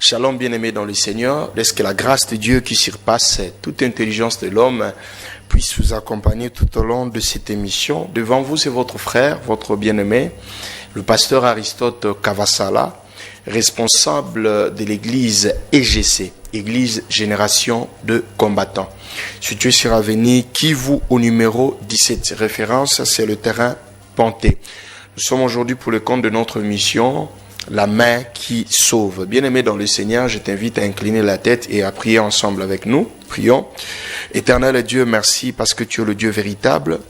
Shalom bien-aimés dans le Seigneur, laisse que la grâce de Dieu qui surpasse toute intelligence de l'homme puisse vous accompagner tout au long de cette émission. Devant vous, c'est votre frère, votre bien-aimé, le pasteur Aristote Kavasala, responsable de l'église EGC, Église Génération de Combattants. Situé sur Avenue Kivu au numéro 17. Référence, c'est le terrain Panté. Nous sommes aujourd'hui pour le compte de notre mission, la main qui sauve. Bien-aimé dans le Seigneur, je t'invite à incliner la tête et à prier ensemble avec nous. Prions. Éternel Dieu, merci parce que tu es le Dieu véritable.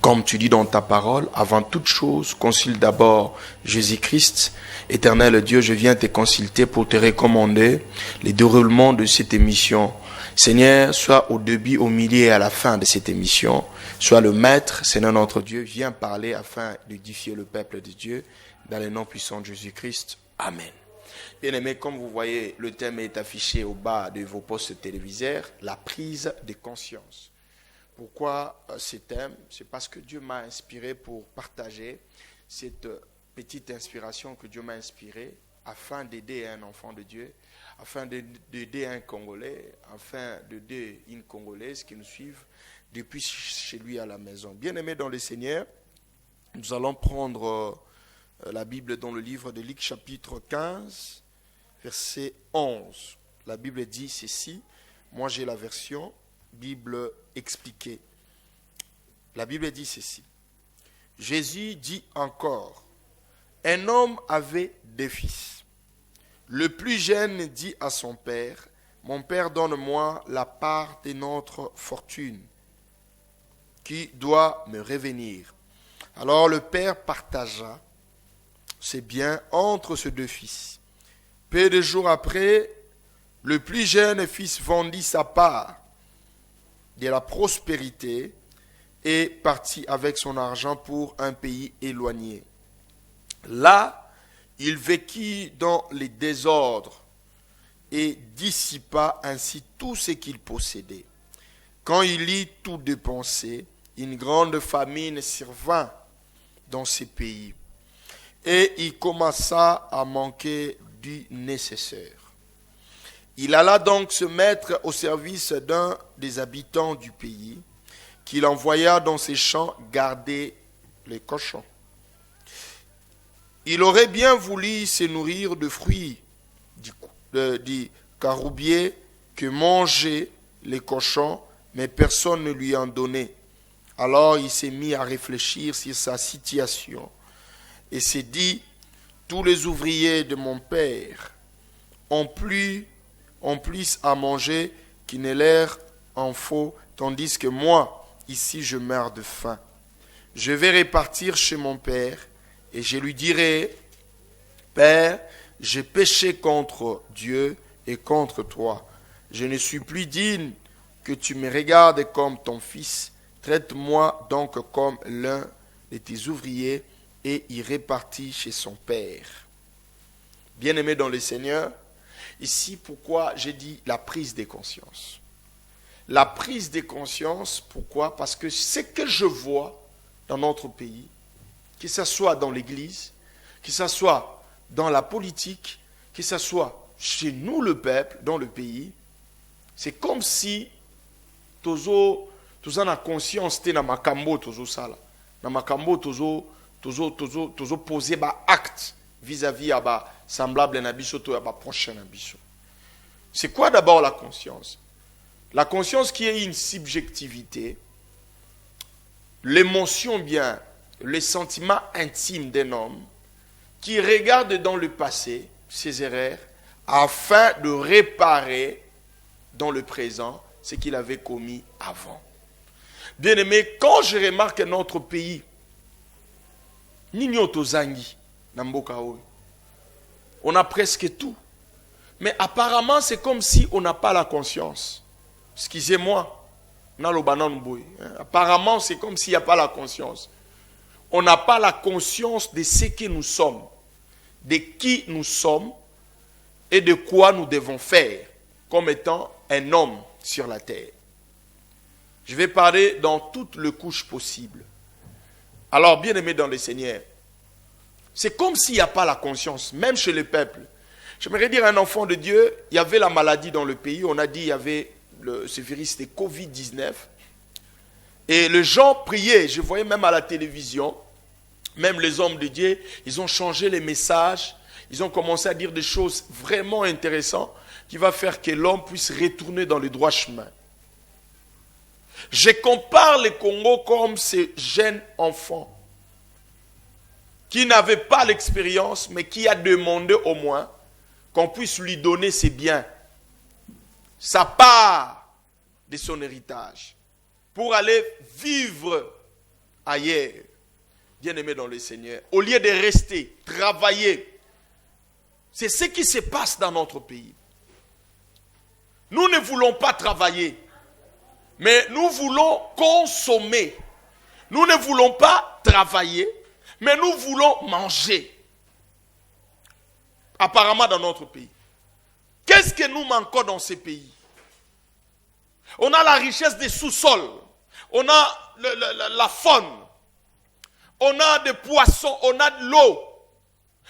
Comme tu dis dans ta parole, avant toute chose, consulte d'abord Jésus-Christ. Éternel Dieu, je viens te consulter pour te recommander les déroulements de cette émission. Seigneur, sois au début, au milieu et à la fin de cette émission. Sois le maître, Seigneur notre Dieu, viens parler afin d'édifier le peuple de Dieu. Dans le nom puissant de Jésus-Christ. Amen. Bien-aimés, comme vous voyez, le thème est affiché au bas de vos postes téléviseurs, la prise de conscience. Pourquoi ce thème? C'est parce que Dieu m'a inspiré pour partager cette petite inspiration que Dieu m'a inspirée afin d'aider un enfant de Dieu, afin d'aider un Congolais, afin d'aider une Congolaise qui nous suivent depuis chez lui à la maison. Bien-aimés dans le Seigneur, nous allons prendre la Bible dans le livre de Luc chapitre 15, verset 11. La Bible dit ceci, moi j'ai la version Bible expliquée. La Bible dit ceci. Jésus dit encore, un homme avait deux fils. Le plus jeune dit à son père, mon père, donne-moi la part de notre fortune qui doit me revenir. Alors le père partagea ses biens entre ses deux fils. Peu de jours après, le plus jeune fils vendit sa part de la prospérité et partit avec son argent pour un pays éloigné. Là, il vécut dans les désordres et dissipa ainsi tout ce qu'il possédait. Quand il eut tout dépensé, une grande famine survint dans ces pays. Et il commença à manquer du nécessaire. Il alla donc se mettre au service d'un des habitants du pays, qu'il envoya dans ses champs garder les cochons. Il aurait bien voulu se nourrir de fruits du caroubier que mangeaient les cochons, mais personne ne lui en donnait. Alors il s'est mis à réfléchir sur sa situation. Et s'est dit, tous les ouvriers de mon père ont plus à manger qu'il ne leur en faut, tandis que moi, ici, je meurs de faim. Je vais repartir chez mon père et je lui dirai, Père, j'ai péché contre Dieu et contre toi. Je ne suis plus digne que tu me regardes comme ton fils. Traite-moi donc comme l'un de tes ouvriers. Et il repartit chez son père. Bien-aimé dans le Seigneur, ici pourquoi j'ai dit la prise de conscience. La prise de conscience, pourquoi? Parce que ce que je vois dans notre pays, que ce soit dans l'église, que ce soit dans la politique, que ce soit chez nous le peuple, dans le pays, c'est comme si tozo na conscience te na makambo tozo sala, na makambo tozo poser ba acte vis-à-vis à ba semblable na biso to ya ba prochain na biso. C'est quoi d'abord la conscience? La conscience qui est une subjectivité, l'émotion bien, le sentiment intime d'un homme qui regarde dans le passé ses erreurs afin de réparer dans le présent ce qu'il avait commis avant. Bien aimé, quand je remarque notre pays, on a presque tout. Mais apparemment, c'est comme si on n'a pas la conscience. Excusez-moi. Apparemment, c'est comme s'il n'y a pas la conscience. On n'a pas la conscience de ce que nous sommes, de qui nous sommes et de quoi nous devons faire comme étant un homme sur la terre. Je vais parler dans toutes les couches possibles. Alors, bien aimé dans le Seigneur, c'est comme s'il n'y a pas la conscience, même chez le peuple. J'aimerais dire à un enfant de Dieu, il y avait la maladie dans le pays, on a dit il y avait ce virus, c'était Covid-19. Et les gens priaient, je voyais même à la télévision, même les hommes de Dieu, ils ont changé les messages, ils ont commencé à dire des choses vraiment intéressantes qui vont faire que l'homme puisse retourner dans le droit chemin. Je compare le Congo comme ces jeunes enfants qui n'avaient pas l'expérience, mais qui a demandé au moins qu'on puisse lui donner ses biens, sa part de son héritage, pour aller vivre ailleurs, bien-aimé dans le Seigneur, au lieu de rester, travailler. C'est ce qui se passe dans notre pays. Nous ne voulons pas travailler, mais nous voulons consommer. Nous ne voulons pas travailler, mais nous voulons manger. Apparemment dans notre pays. Qu'est-ce que nous manquons dans ces pays? On a la richesse des sous-sols. On a la faune. On a des poissons. On a de l'eau.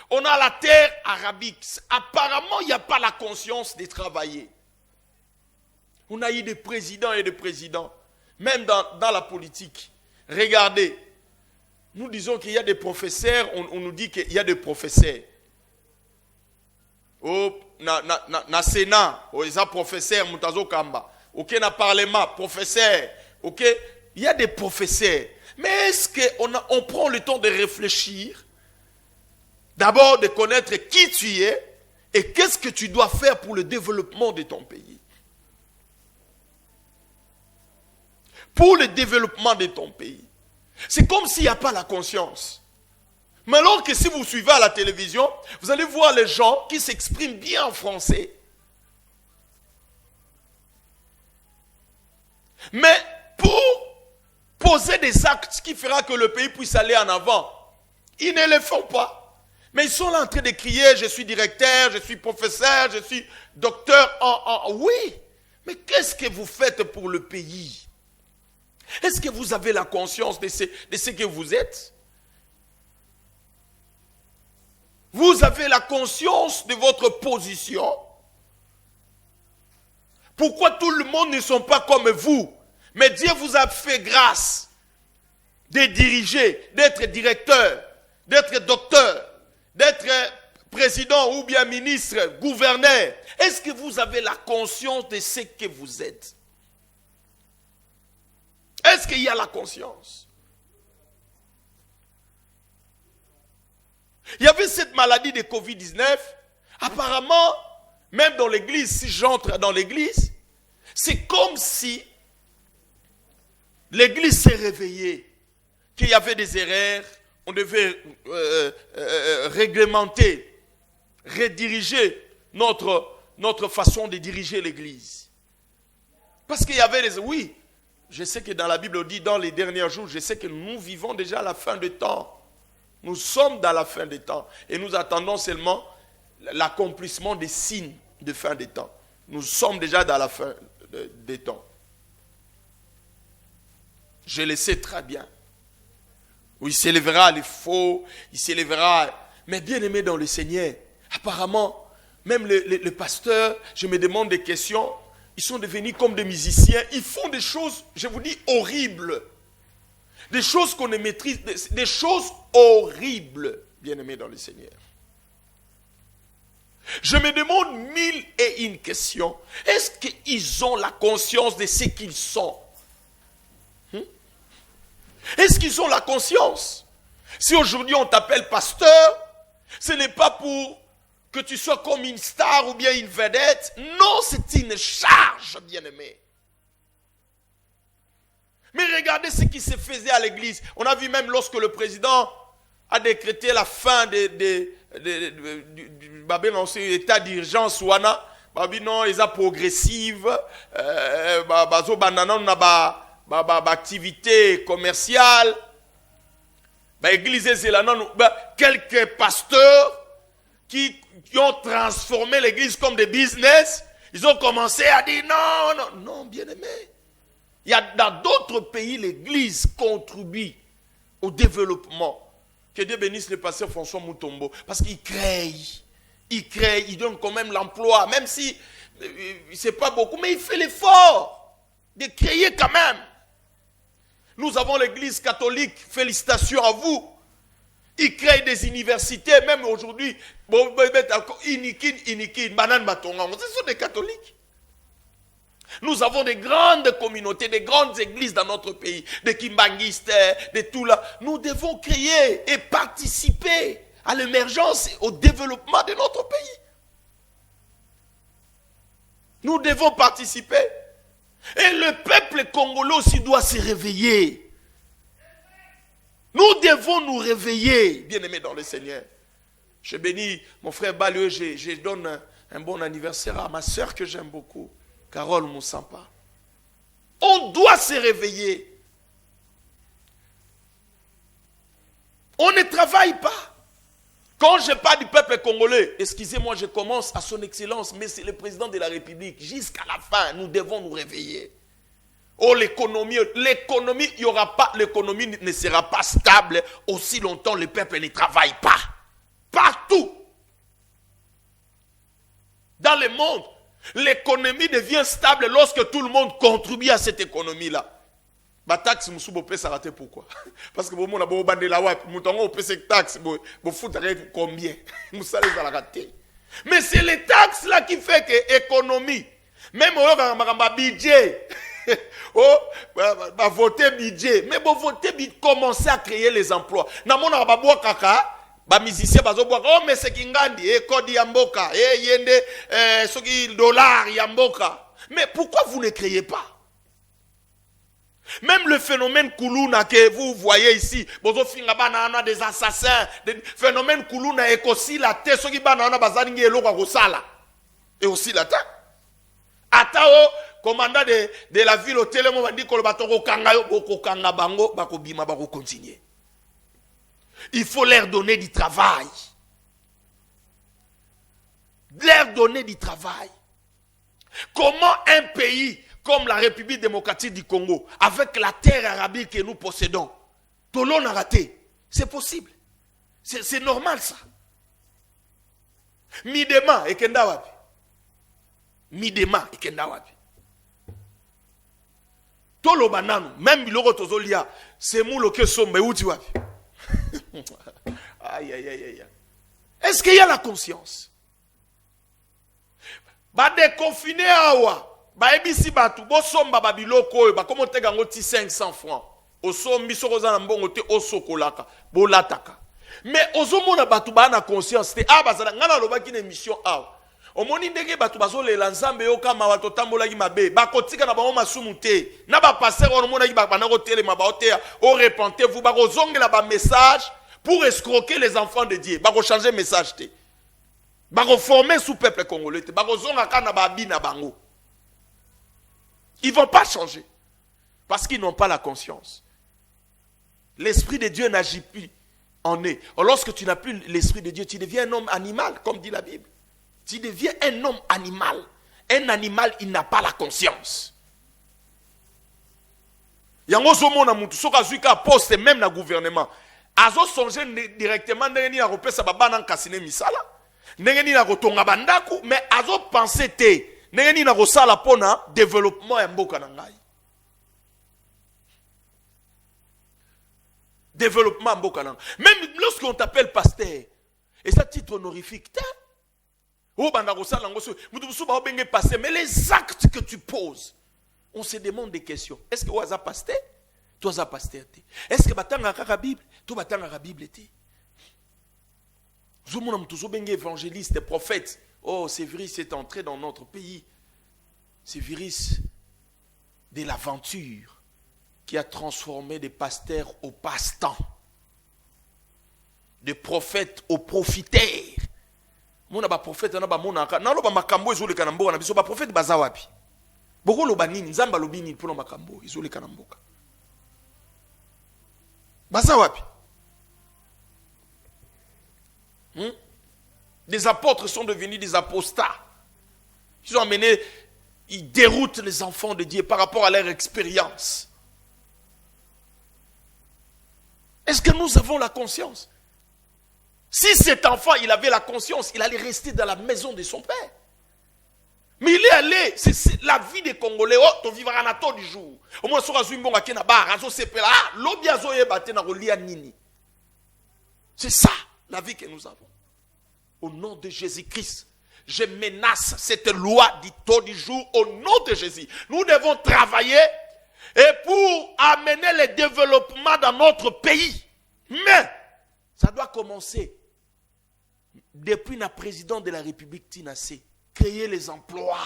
On a la terre arabique. Apparemment, il n'y a pas la conscience de travailler. On a eu des présidents et des présidents. Même dans la politique. Regardez. Nous disons qu'il y a des professeurs. On nous dit qu'il y a des professeurs. Au na Sénat, ils ont professeur Mutazo Kamba. Ok, na Parlement, professeur. Ok, il y a des professeurs. Mais est-ce qu'on prend le temps de réfléchir? D'abord de connaître qui tu es et qu'est-ce que tu dois faire pour le développement de ton pays. Pour le développement de ton pays. C'est comme s'il n'y a pas la conscience. Mais alors que si vous suivez à la télévision, vous allez voir les gens qui s'expriment bien en français. Mais pour poser des actes qui feront que le pays puisse aller en avant, ils ne le font pas. Mais ils sont là en train de crier, je suis directeur, je suis professeur, je suis docteur Oui, mais qu'est-ce que vous faites pour le pays? Est-ce que vous avez la conscience de ce que vous êtes? Vous avez la conscience de votre position. Pourquoi tout le monde ne sont pas comme vous? Mais Dieu vous a fait grâce de diriger, d'être directeur, d'être docteur, d'être président ou bien ministre, gouverneur. Est-ce que vous avez la conscience de ce que vous êtes? Est-ce qu'il y a la conscience? Il y avait cette maladie de Covid-19. Apparemment, même dans l'église, si j'entre dans l'église, c'est comme si l'église s'est réveillée, qu'il y avait des erreurs, on devait réglementer, rediriger notre façon de diriger l'église. Parce qu'il y avait des... Oui, je sais que dans la Bible on dit dans les derniers jours, je sais que nous vivons déjà à la fin des temps. Nous sommes dans la fin des temps et nous attendons seulement l'accomplissement des signes de fin des temps. Nous sommes déjà dans la fin des temps. Je le sais très bien. Où il s'élèvera les faux, il s'élèvera. Mais bien aimé dans le Seigneur, apparemment, même les pasteurs, je me demande des questions, ils sont devenus comme des musiciens. Ils font des choses, je vous dis, horribles. Des choses qu'on ne maîtrise, des choses horribles, bien-aimés dans le Seigneur. Je me demande 1001 questions. Est-ce qu'ils ont la conscience de ce qu'ils sont? Est-ce qu'ils ont la conscience? Si aujourd'hui on t'appelle pasteur, ce n'est pas pour que tu sois comme une star ou bien une vedette. Non, c'est une charge, bien-aimé. Mais regardez ce qui se faisait à l'église. On a vu même lorsque le président a décrété la fin du état d'urgence. Non, ils sont progressive. Activité commerciale. Quelques pasteurs qui ont transformé l'église comme des business. Ils ont commencé à dire non, bien aimé. Il y a dans d'autres pays, l'église contribue au développement. Que Dieu bénisse le pasteur François Mutombo. Parce qu'il crée Il crée, il donne quand même l'emploi, même si c'est pas beaucoup, mais il fait l'effort de créer quand même. Nous avons l'église catholique, félicitations à vous. Il crée des universités, même aujourd'hui, Inikin, Banane Matonga, ce sont des catholiques. Nous avons des grandes communautés, des grandes églises dans notre pays, des kimbangistes, de tout là. Nous devons créer et participer à l'émergence et au développement de notre pays. Nous devons participer. Et le peuple congolais aussi doit se réveiller. Nous devons nous réveiller, bien-aimés dans le Seigneur. Je bénis mon frère Balieu, je donne un bon anniversaire à ma soeur que j'aime beaucoup, Carole Moussampa. On doit se réveiller. On ne travaille pas. Quand je parle du peuple congolais, excusez-moi, je commence à son excellence, mais c'est le président de la République. Jusqu'à la fin, nous devons nous réveiller. Oh, l'économie, il y aura pas, l'économie ne sera pas stable aussi longtemps le peuple ne travaille pas. Partout. Dans le monde, l'économie devient stable lorsque tout le monde contribue à cette économie-là. Ma taxe, ça raté pourquoi? Parce que vous avez un bandé là, vous avez cette taxe, vous foutez combien? Vous allez la rater. Mais c'est les taxes là qui fait que l'économie, même au budget, voter budget, mais vous votez budget, commencez à créer les emplois. Namona baboua kaka. Ba musicien bazoboa oh mais c'est kingandi kodi yamboka yende soki dollar yamboka. Mais pourquoi vous ne créez pas? Même le phénomène Koulouna que vous voyez ici, bozo finga banana des assassins, des phénomènes Koulouna et aussi la tête soki banana bazaningi eloko kosala. Et aussi la tête. Atao commandant de la ville au télémo bandi ko batoko kanga yo boko kanga bango bako bima bako continuer. Il faut leur donner du travail. Leur donner du travail. Comment un pays comme la République démocratique du Congo, avec la terre arabique que nous possédons, Tolon a raté? C'est possible. C'est normal ça. Midema et Kenda wapi. Midema et Kenda wapi. Tolo banano, même biloko tozolia, c'est moulo ke sombe uti wapi. Aïe, aïe, aïe, aïe. Est-ce qu'il y a la conscience? Ba déconfiné awa. Ba ebisi batu bo somba ba biloko ba komo tega ngoti 500 francs. O sombi sokoza na mbongo te o sokolaka, bo lataka. Mais ozomona batu ba na conscience te abazana ngana lobaki na émission awa. Omoni ndenge batu bazolela nzambe yo kama watotambola ki mabe bakotika na bango masumu te na ba passer omona ki ba na kotelema ba otea o repentez-vous ba kozongela ba message pour escroquer les enfants de Dieu ba ko changer message te ba ko former sous peuple congolais te ba ko zonga kana ba bina bango. Ils vont pas changer parce qu'ils n'ont pas la conscience. L'esprit de Dieu n'agit plus en eux. Lorsque tu n'as plus l'esprit de Dieu, tu deviens un homme animal comme dit la Bible. Tu deviens un homme animal. Un animal, il n'a pas la conscience. Yango zomona mutu soka zuika poste même na gouvernement. Azo songe directement ndenge ni akopesa baba na kasine misala. Ndenge ni akotonga bandaku mais azo penser te ndenge ni akosala pona développement ya mboka na ngai. Développement mboka na. Même lorsqu'on t'appelle pasteur et ça titre honorifique. Mais les actes que tu poses, on se demande des questions. Est-ce que tu as pasteur? Tu as pasteur? Est-ce que tu as la Bible? Tu as la Bible? Tu as évangéliste, prophète. Oh, ce virus est entré dans notre pays. Ce virus de l'aventure qui a transformé des pasteurs au passe-temps, des prophètes aux profiteurs. Mona ba prophète na ba mona na lo ba makambo ezoleka na mboka na biso ba prophète baza wapi boko lo banini nzamba lo bini pour makambo ezoleka na mboka baza wapi. Des apôtres sont devenus des apostats. Ils ont amené, ils déroutent les enfants de Dieu par rapport à leur expérience. Est-ce que nous avons la conscience? Si cet enfant, il avait la conscience, il allait rester dans la maison de son père. Mais il est allé, c'est la vie des Congolais. Oh, tu vivras à tout du jour. Au moins, si tu as un bar, c'est ça, la vie que nous avons. Au nom de Jésus-Christ, je menace cette loi du taux du jour au nom de Jésus. Nous devons travailler et pour amener le développement dans notre pays. Mais, ça doit commencer depuis le président de la République Tinasé. Créer les emplois.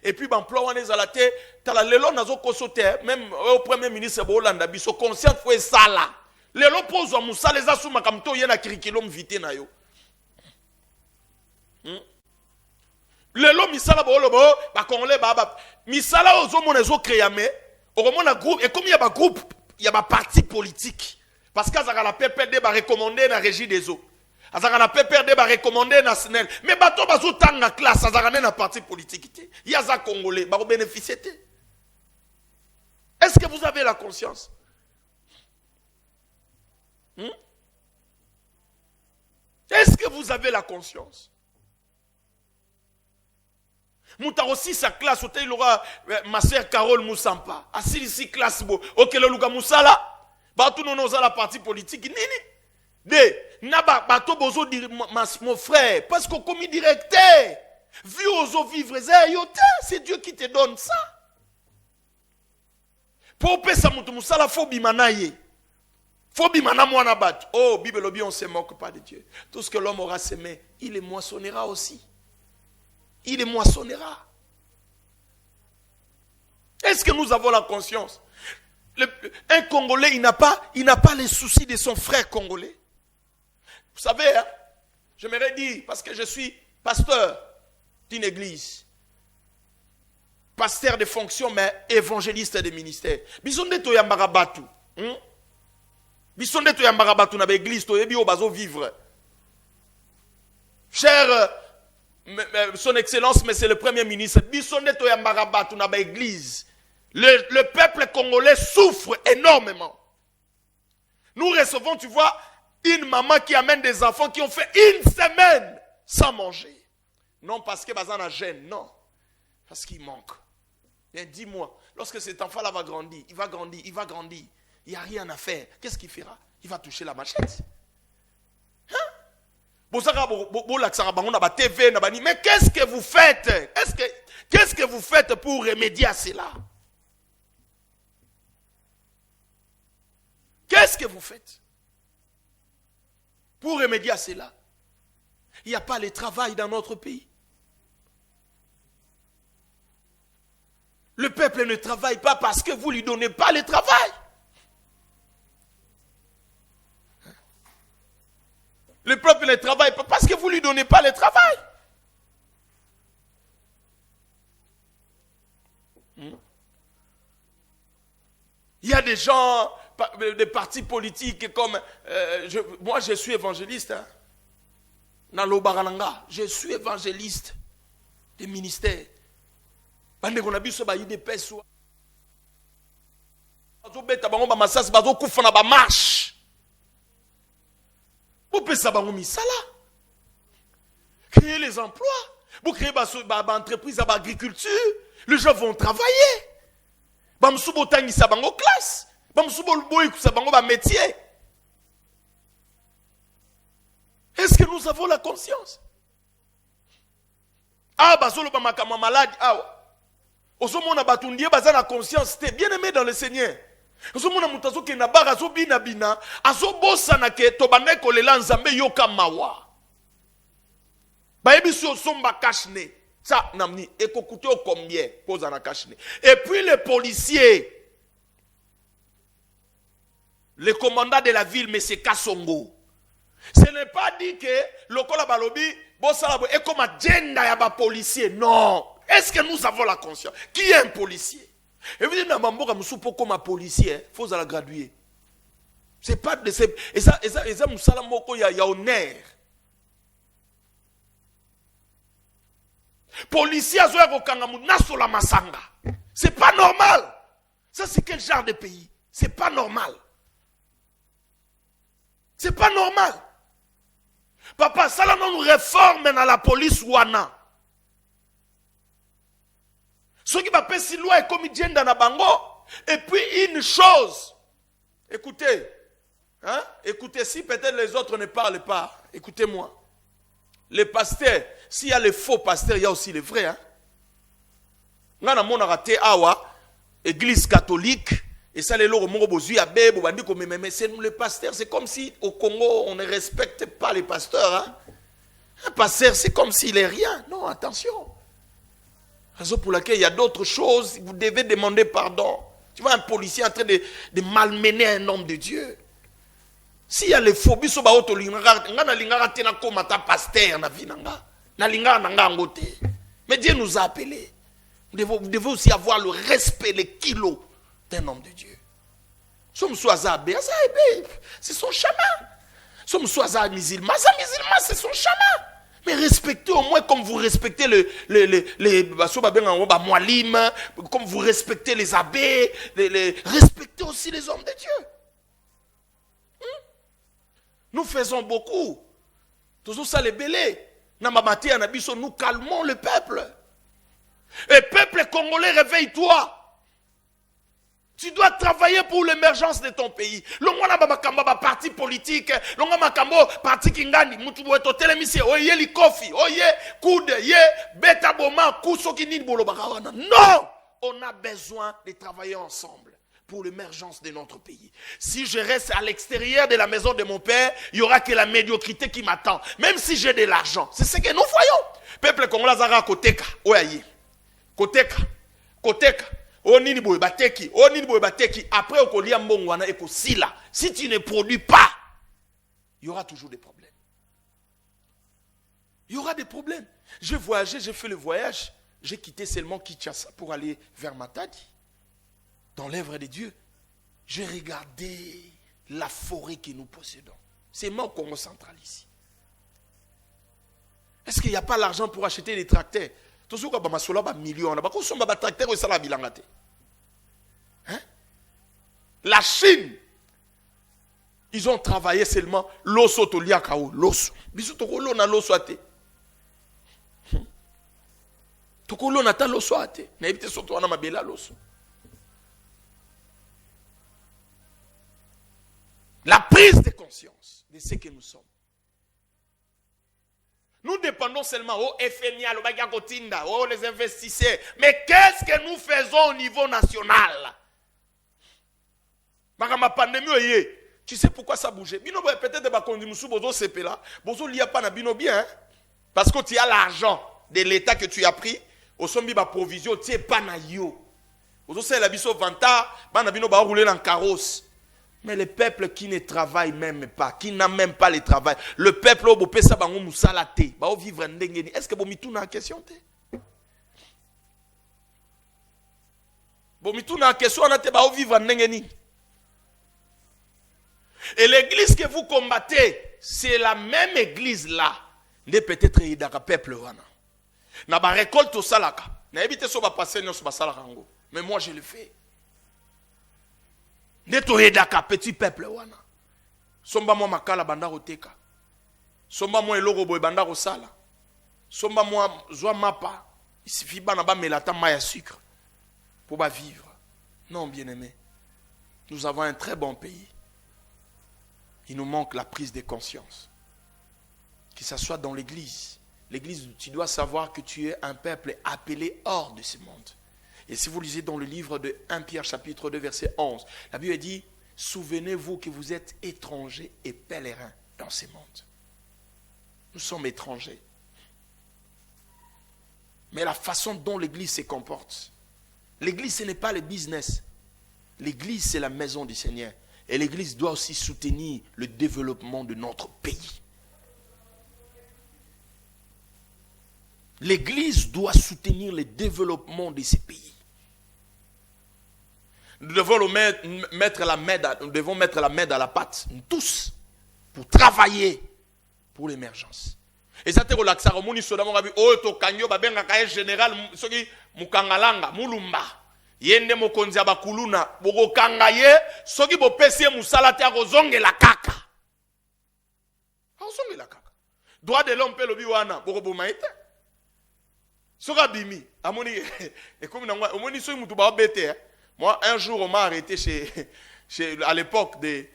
Et puis, l'emploi, on est à la tête. Même au premier ministre de Hollande, ils sont conscients de ça là. Les gens posent à Moussa, les assument comme toi, il y a un curriculum vitae. Les gens, misala congolais, misala aux hommes, les autres créés, au groupe, et comme il y a un groupe, il y a un parti politique. Parce que la PPD va recommander la régie des eaux. La PPD va recommander la SNEL. Mais bateau bazo tanga classe, ça va un parti politique. Il y a des Congolais, va bénéficier. Est-ce que vous avez la conscience? Est-ce que vous avez la conscience? Mouta aussi sa classe, il aura ma soeur Carole Moussampa. Assis ici classe, ok le Luka Moussala. Batou non osa la partie politique nini de naba bato bozo dire mon frère parce que comme directeur vu ozo vivre c'est Dieu qui te donne ça pour pesa mutu musala faut bimana ye faut bimana mwana bat oh Bible bien on se moque pas de Dieu tout ce que l'homme aura semé il le moissonnera aussi il le moissonnera. Est-ce que nous avons la conscience? Un Congolais, il n'a pas les soucis de son frère congolais. Vous savez, hein, je m'aurais dit, parce que je suis pasteur d'une église, pasteur de fonction, mais évangéliste de ministère. Bisonde to yambara batu. Bisonde to yambara batu na l'église, to yebi obazo vivre. Cher, son excellence, mais c'est le premier ministre. Bisonde to yambara batu na l'église. Le peuple congolais souffre énormément. Nous recevons, tu vois, une maman qui amène des enfants qui ont fait une semaine sans manger. Non parce que bazan a gêne, non. Parce qu'il manque. Bien, dis-moi, lorsque cet enfant-là va grandir, il va grandir. Il n'y a rien à faire. Qu'est-ce qu'il fera? Il va toucher la machette. Mais qu'est-ce que vous faites? Qu'est-ce que vous faites pour remédier à cela? Qu'est-ce que vous faites pour remédier à cela? Il n'y a pas le travail dans notre pays. Le peuple ne travaille pas parce que vous ne lui donnez pas le travail. Le peuple ne travaille pas parce que vous ne lui donnez pas le travail. Il y a des gens, des partis politiques comme... moi, je suis évangéliste. Hein, dans l'Obarananga. Je suis évangéliste des ministères. Bande qu'on a vu ce bailli de paix soit. Bazo beta bango ba masas bazo kufa na ba marche. Vous pesa bango misala. Créer les emplois. Vous créez ba entreprise ba agriculture. Les gens vont travailler. Ba msubo tangi sa bango classe. Ba msubo boy sa bango ba métier. Est-ce que nous avons la conscience? Ah ba solo ba makama malade ah. Osomona batundier baza na conscience te bien aimé dans le Seigneur. Osomona mutazo ke na bara zo bina bina azobosa na ke to bande ko lela nzambe yoka mawa. Ba yebiso somba kashne. Ça namni ekokuté au combien pose na kashne. Et puis les policiers, le commandant de la ville monsieur Kasongo. Ce n'est pas dit que lokola balobi bosala bo e comme agenda ya ba policier non. Est-ce que nous avons la conscience? Qui est un policier? Et vous dites, comme un policier, il faut la graduer. C'est pas de ces. Et ça, il y a honneur. Policier, c'est pas normal. Ça, c'est quel genre de pays? C'est pas normal. C'est pas normal. Papa, ça là nous réforme dans la police wana. Ce qui va passer si loi est comédien dans la bango. Et puis une chose. Écoutez. Hein? Écoutez, si peut-être les autres ne parlent pas, écoutez-moi. Les pasteurs, s'il y a les faux pasteurs, il y a aussi les vrais. Hein? On a raté awa, église catholique, et ça les loro moro bozu ya bebo bandi ko mais c'est nous les pasteurs, c'est comme si au Congo on ne respecte pas les pasteurs. Hein? Un pasteur c'est comme s'il est rien. Non, attention. Raison pour laquelle il y a d'autres choses, vous devez demander pardon. Tu vois un policier en train de malmener un homme de Dieu. S'il y a les phobies, so ba auto lingara, ngana lingara tena koma ta pasteur na vinanga, na lingara na ngangote. Mais Dieu nous a appelés. Vous devez aussi avoir le respect, les kilos d'un homme de Dieu. Somme soazabé, c'est son chaman. Somme soazabé musulman, c'est son chaman. Mais respectez au moins comme vous respectez comme vous respectez les abbés, respectez aussi les hommes de Dieu. Nous faisons beaucoup. Toujours ça les belés. Nous calmons le peuple. Et peuple congolais, réveille-toi. Tu dois travailler pour l'émergence de ton pays. Longona babakamba parti politique, longona makambo parti kingani, mutu boeto telemisi, oye likofi, oye coude, ye beta boma, kusoki ni bolo bakawana. Non, on a besoin de travailler ensemble pour l'émergence de notre pays. Si je reste à l'extérieur de la maison de mon père, il y aura que la médiocrité qui m'attend. Même si j'ai de l'argent, c'est ce que nous voyons. Peuple congolais zara koteka, oyaye. Koteka, koteka. Après si tu ne produis pas, il y aura toujours des problèmes. Il y aura des problèmes. J'ai voyagé, j'ai fait le voyage, j'ai quitté seulement Kinshasa pour aller vers Matadi. Dans l'œuvre de Dieu, j'ai regardé la forêt que nous possédons. C'est moi au Congo central ici. Est-ce qu'il n'y a pas l'argent pour acheter des tracteurs? Hein? La Chine, ils ont travaillé seulement l'osso to liakao, l'osso. Biso tokolo na l'osso ate. Tokolo na ta l'osso ate. Na ebite soto wana mabela l'osso. La prise de conscience de ce que nous sommes. Nous dépendons seulement au FMI, au Bagagotinda, les investisseurs. Mais qu'est-ce que nous faisons au niveau national? Ma pandémie, tu sais pourquoi ça bougeait? Bino peut-être de bakondi musu bozo CP là, bozo liya pas na bino bien, hein? Parce que tu as l'argent de l'État que tu as pris, au sombi ba provision, tu es pas na yo. Bozo c'est la biso vanta, ba na bino ba rouler dans carrosse. Mais le peuple qui ne travaille même pas, qui n'a même pas le travail, le peuple au bopesa bango musala te, ba o vivre ndengeni. Est-ce que bomitou na question te? Bomitou na question na te ba o vivre ndengeni. Et l'église que vous combattez, c'est la même église là. Ne peut-être yidaka peuple wana. Na ba récolte au salaka. Na ebite so ba passer nyos ba salaka ngo. Mais moi je le fais. Neto yidaka petit peuple wana. Somba moi makala banda roteka. Somba moi eloko boy banda rosala. Somba moi zwa mapa. Il suffit bana ba melata maya sucre pour ba vivre. Non, bien-aimé. Nous avons un très bon pays. Il nous manque la prise de conscience. Que ce soit dans l'église. L'église, tu dois savoir que tu es un peuple appelé hors de ce monde. Et si vous lisez dans le livre de 1 Pierre chapitre 2 verset 11, la Bible dit, souvenez-vous que vous êtes étrangers et pèlerins dans ce monde. Nous sommes étrangers. Mais la façon dont l'église se comporte, l'église ce n'est pas le business. L'église c'est la maison du Seigneur. Et l'église doit aussi soutenir le développement de notre pays. L'église doit soutenir le développement de ce pays. Nous devons mettre la main à la pâte, nous tous, pour travailler pour l'émergence. Et ça te relaxe, Ramoni Sodamo Rabi, oh, to kanyo, babenga kaye général, soki mukangalanga, mulumba. Yende mokonzi abakuluna boko kangaye soki bo pesi musala te akozonge la kaka. Akozonge la kaka. droit de l'homme peut lobi wana boko maïta soka bimi amoni et comme amoni so mutu ba bete. Moi un jour on m'a arrêté chez à l'époque de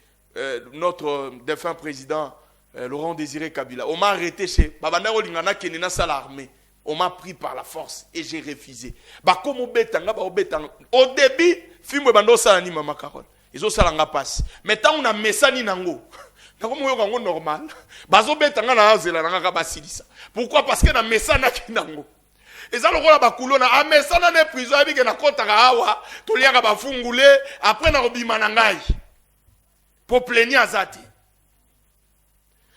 notre défunt président Laurent Désiré Kabila. On m'a arrêté chez Babandaro Lingana Kenina Sal armée. On m'a pris par la force et j'ai refusé. Bah comme au début, film bando salani mama Carole. Ils ont salanga passe. Mais tant on a messani nango. Nango moyo normal. Bazo betanga na azela nanga basilisa. Pourquoi? Parce que na messana kinango. Eza lokola bakulona a mesana ne prison abike na kota ka awa to liaka bafungule après na robima na ngai. Pour plaigner azati.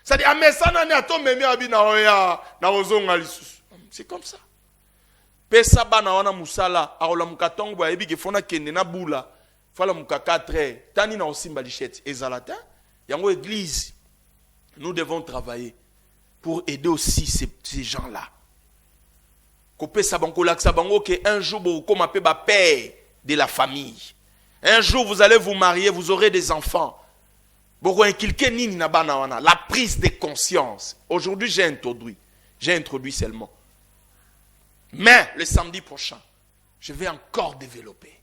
Ça dit a mesana ne atomemi abi na oya na ozonga lisusu. C'est comme ça. Pesa bana wana musala aola mukatongo ba ebike fona kende na bula. Fala muka 4 tani na osimba lichette ezalata. Yango église. Nous devons travailler pour aider aussi ces gens-là. Un jour, vous père de la famille. Un jour, vous allez vous marier, vous aurez des enfants. La prise de conscience. Aujourd'hui, j'ai introduit seulement. Mais le samedi prochain, je vais encore développer.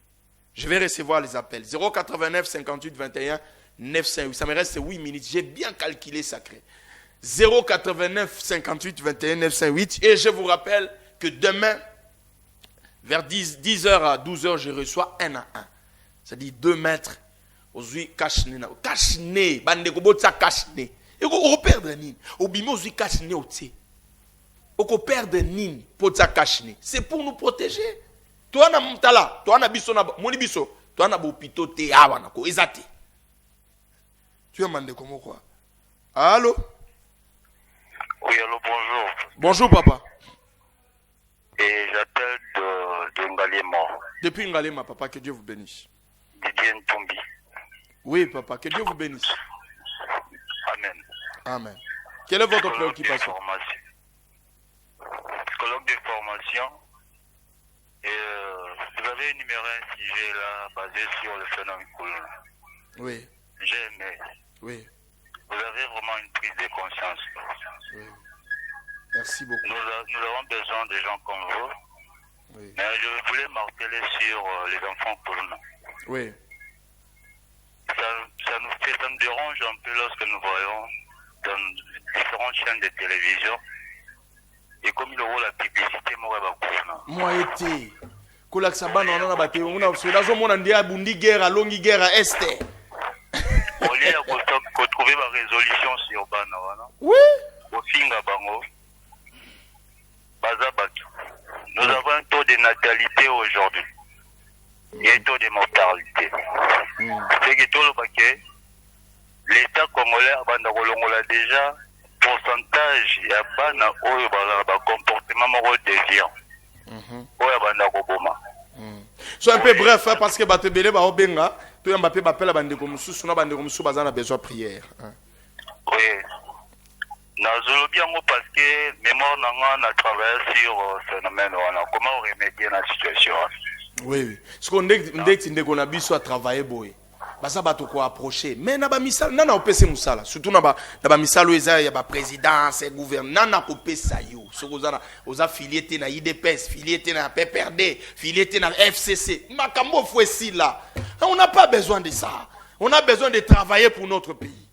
Je vais recevoir les appels. 089 58 21 958. Ça me reste 8 minutes. J'ai bien calculé sacré. 089 58 21 908. Et je vous rappelle que demain, vers 10h à 12h, je reçois 1 à 1. C'est-à-dire 2 mètres. Aujourd'hui, cache-né. Cache-né. Bandeko botsa cache-né. Et on perdre nini. Obimo aujourd'hui cache-né au tse. On perdre nini. Botsa cache-né. C'est pour nous protéger. Toi, na mtala. Toi, na biso na moni biso. Toi, na bopito te awa na ko ezate. Tu es mandé comment quoi? Allô? Oui, allô, bonjour. Bonjour, papa. Et j'appelle de Ngalema. Depuis Ngalema, papa, que Dieu vous bénisse. Didier Ntombi. Oui, papa, que Dieu vous bénisse. Amen. Amen. Quelle est votre préoccupation? Psychologue de formation. Et vous avez énuméré un sujet là basé sur le phénomène colon. Oui. J'ai aimé. Oui. Vous avez vraiment une prise de conscience. Oui. Merci beaucoup. Nous avons besoin de gens comme vous. Oui. Mais je voulais marteler sur les enfants colons. Oui. Ça nous dérange un peu lorsque nous voyons dans différentes chaînes de télévision. Et comme il aura la publicité, moi été. Kolak Sabana, on a battu. On a fait la zone on a dit à Bundi guerre, à Longi guerre, à Est. Au lieu de trouver ma résolution sur Bana. Oui. Au Finga Bango. Bazabaki. Nous avons un taux de natalité aujourd'hui. Et un taux de mortalité. C'est que tout le paquet, l'État congolais a déjà pourcentage ya bana oyo ba comportement moko déviant. Oyo bana ko boma. So un peu bref hein, parce que batebele ba obenga, to yamba pe bapela bandeko mususu na bandeko mususu bazana besoin prière. Oui. Nazolobi yango parce que mémoire nanga na travailler sur phénomène wana. Comment remédier la situation? Oui oui. Ce qu'on ndekti ndeko na biso a travailler boy. Basa bato ko approcher mais na ba misala nana opese musala surtout na ba misalo eza ya ba présidence et gouvernement nana ko pesa yo sokozana oza filié na IDPS filié na PPRD filié na FCC makambo fouessi là on n'a pas besoin de ça, on a besoin de travailler pour notre pays.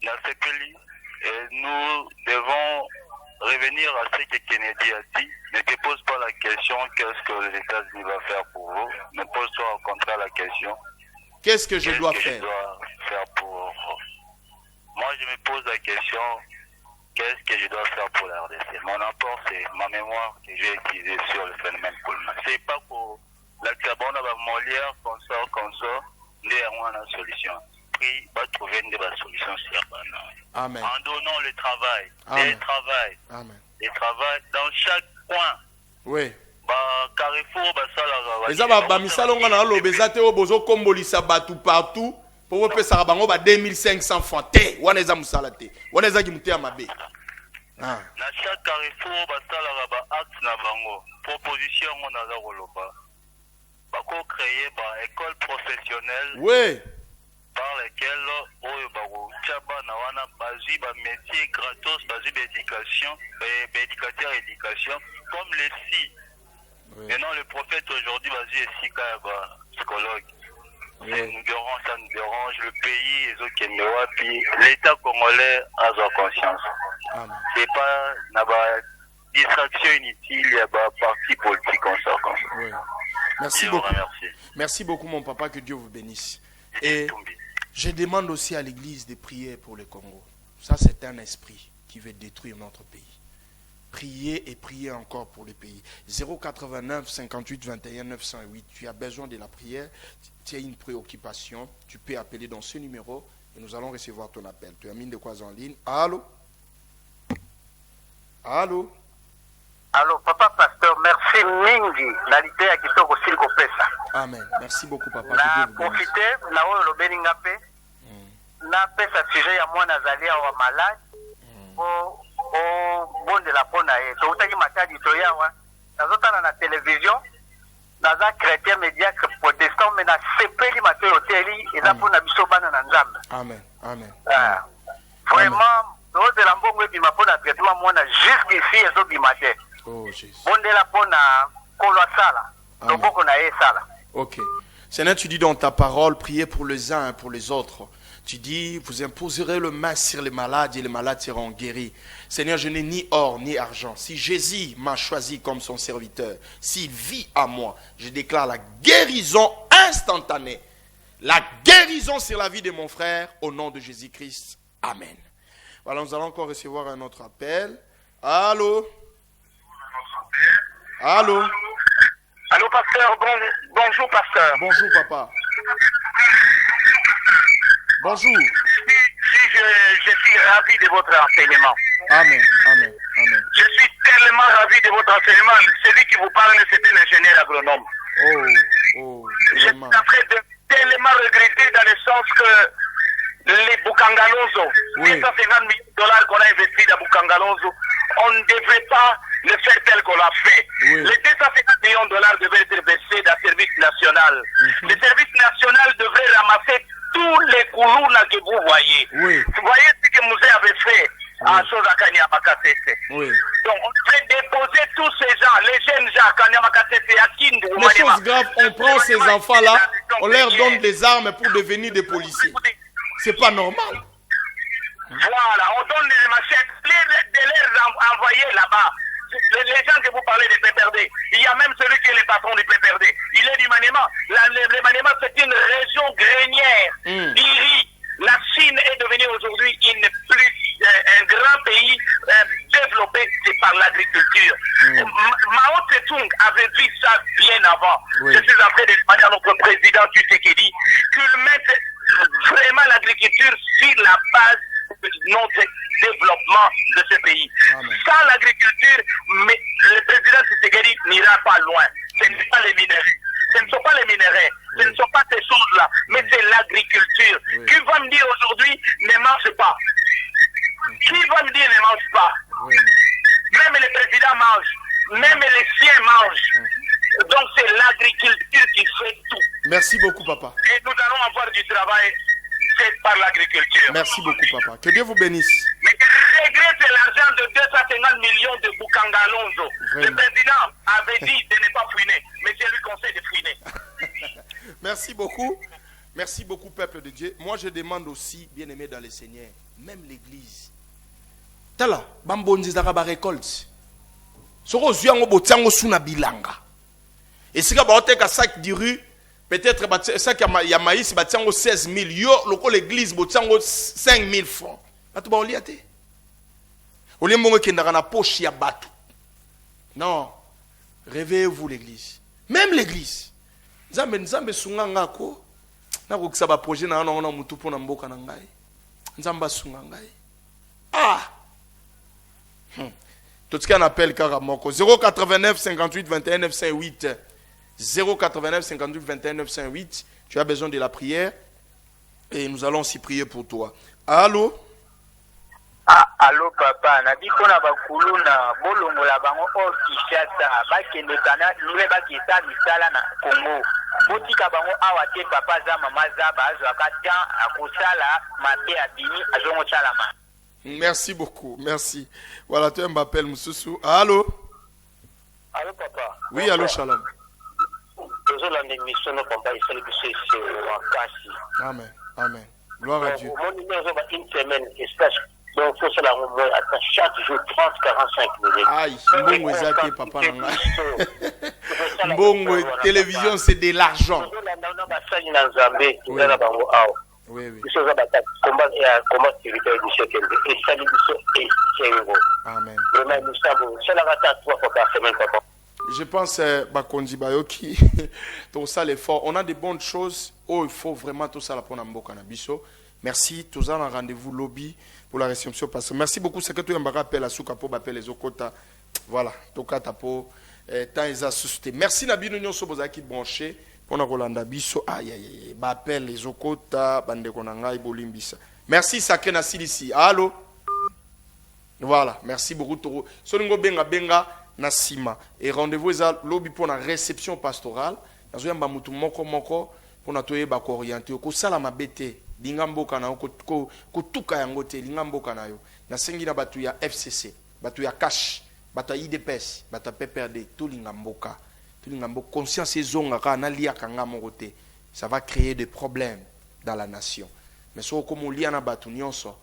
Dans ce pays, nous devons revenir à ce que Kennedy a dit. Ne te pose pas la question qu'est-ce que les États-Unis vont faire pour vous. Ne pose-toi au contraire la question. Qu'est-ce que je dois faire pour... Moi, je me pose la question, qu'est-ce que je dois faire pour la RDC? Mon apport, c'est ma mémoire que j'ai utilisée sur le phénomène Coleman. C'est pas pour la cabane à Molière, comme ça, on a une solution. Puis, va trouver une solution sur la Amen. En donnant le travail, Amen. Le travail dans chaque coin. Oui. Carrefour, ça va misalo ngana lobeza te obozo kombolisa batu partout pour pesa bango ba 2500 francs te wana eza musala te wana eza ki muté mabe. Na chaque carrefour basala ba acte na bango proposition on a la roloba. Bako créer ba école professionnelle. Oui. par lesquels métier gratos, éducation, éducation, comme les si. Oui. Maintenant, le prophète aujourd'hui, psychologue. Oui. Ça nous dérange, le pays, l'État congolais a sa conscience. Amen. C'est pas une distraction inutile, il y a un parti politique comme ça. Oui. Merci Je beaucoup. vous remercie. Merci beaucoup, mon papa, que Dieu vous bénisse. Et je demande aussi à l'église de prier pour le Congo. Ça, c'est un esprit qui veut détruire notre pays. Priez et priez encore pour le pays. 089 58 21 908. Tu as besoin de la prière. Tu as une préoccupation. Tu peux appeler dans ce numéro et nous allons recevoir ton appel. Tu as mis de quoi en ligne. Allô? Allô? Allô, papa pasteur, merci mingi. Nalité ya kitoko silko pesa. Amen. Merci beaucoup, papa. Na profite na oyo lobeni ngape. Na pesa sujet ya mwana zalia wa malade. O bonde la pona e. To utaki matadi to yawa. Nazotana na télévision. Naza chrétien médiocre protestant mais na sepeli mato hoteli eza pona biso bana na nzambe. Amen. Amen. Vraiment, no de la mbongo ebima pona traitement mwana jusqu'ici ezo bima te. Oh Jésus. Bonde la pona kolo sala. Toboko na e sala. Ok. Seigneur, tu dis dans ta parole, priez pour les uns et pour les autres. Tu dis, vous imposerez le main sur les malades et les malades seront guéris. Seigneur, je n'ai ni or ni argent. Si Jésus m'a choisi comme son serviteur, s'il vit à moi, je déclare la guérison instantanée. La guérison sur la vie de mon frère au nom de Jésus-Christ. Amen. Voilà, nous allons encore recevoir un autre appel. Allô? Allô? Allô, pasteur. Bonjour, pasteur. Bonjour, papa. Bonjour. Je suis ravi de votre enseignement. Amen, amen, amen. Je suis tellement ravi de votre enseignement. Celui qui vous parle, c'est un ingénieur agronome. Je suis en train de tellement regretter dans le sens que les Bukangalonzo, oui. 250 millions de dollars qu'on a investis dans Bukangalonzo, on ne devrait pas le faire tel qu'on l'a fait. Oui. Les 250 millions de dollars devaient être versés dans le service national. Le service national devrait ramasser tous les koulouna que vous voyez. Oui. Vous voyez ce que Mouzé avait fait à Sozakani Amakasese. Oui. Donc on devrait déposer tous ces gens, les jeunes gens, Kanyamakasese, Akindu. Les choses graves, on prend ces enfants-là, on leur donne des armes pour devenir des policiers. C'est pas normal. Voilà, on donne les machettes, de les envoyer là-bas. Les gens que vous parlez de PPRD, il y a même celui qui est le patron du PPRD. Il est du Maniema. Le Maniema, c'est une région grenière. Iri. La Chine est devenue aujourd'hui un grand pays développé par l'agriculture. Mao Tse-tung avait vu ça bien avant. Oui. Je suis en train de demander à notre président Tshisekedi qu'il mette vraiment l'agriculture sur la base de notre développement de ce pays. Amen. Sans l'agriculture, mais le président Tshisekedi n'ira pas loin. Ce n'est pas les minerais. Ce ne sont pas les minerais. Ce ne sont pas ces choses-là. Mais c'est l'agriculture. Oui. Qui va me dire aujourd'hui ne mange pas? Qui va me dire ne mange pas? Oui. Même les présidents mangent. Même les chiens mangent. Donc c'est l'agriculture qui fait tout. Merci beaucoup, papa. Et nous allons avoir du travail fait par l'agriculture. Merci beaucoup, papa. Que Dieu vous bénisse. Mais je regrette l'argent de 250 millions de Bukangalonzo. Le président avait dit de ne pas fouiner, mais je lui conseille de fouiner. Merci beaucoup. Merci beaucoup, peuple de Dieu. Moi, je demande aussi, bien aimé dans le Seigneur, même l'église. Tala, bambonzi zaka récolte. Soko zuyango botiango suna bilanga. Et si ka baoteka sac de rue, peut-être sac ya maïs batiango 16 000 yo, loko l'église botiango 5 000 francs. Batu ba oliate. Olimbongo kendaka na poche ya batu. Non. Réveillez-vous l'église. Même l'église. Nzambe sunga ngako. Na kokisa ba projet na ona mutu pona mboka na ngai. Nzamba sunga ngai. Ah. Tout ce qu'on appelle Karamoko. 089 58 21 908. 089 58 21 908. Tu as besoin de la prière. Et nous allons aussi prier pour toi. Allô? Ah, allô papa, na biko na bakulu na bolongo la bango o Kinshasa, bakende kana lule bakita misala na Congo. botika bango awa te papa za mama za bazwaka temps akosala mabe abimi azongo salama. Merci beaucoup, merci. Voilà, tu m'appelles Moussoussou. Allô? Allô papa. Oui, allô Shalom. Désolé l'émission no papa il s'est blessé en kasi. Amen, amen. Gloire à Dieu. Mon numéro va une semaine espace. Donc faut cela au moins attends chaque jour 30-45 minutes. Aïe, mbongo ezate papa nanga. Mbongo télévision c'est de l'argent. Oui, oui. Amen. Je pense Bakondi Bayoki, tout ça l'effort. On a des bonnes choses. Oh, il faut vraiment tout ça la prendre en boka na biso. Merci. Tout ça un rendez-vous lobby pour la réception parce que merci beaucoup. C'est que tu me rappelles à souka pour appeler les okota. Voilà. Toka tapo temps ils a suscité. Merci Nabi Nunyo Sobozaki branché pour na Rolanda biso. Aïe aïe aïe. Appelle les okota bande konanga ibolimbisa. Merci Sake na Silisi. Allô. Voilà. Merci beaucoup. Soningo benga benga. Nasima et rendez-vous za lobby pour la réception pastorale nazo yamba mutu moko pour na toyeba ko orienter ko sala mabete lingamboka na ko tuka yango te lingamboka na yo na sengi na batu ya FCC batu ya cash batu ya IDPS batu ya PPRD tout lingamboka conscience ezonga ka na lia kanga moko te ça va créer des problèmes dans la nation mais so comme lia na batu nyonso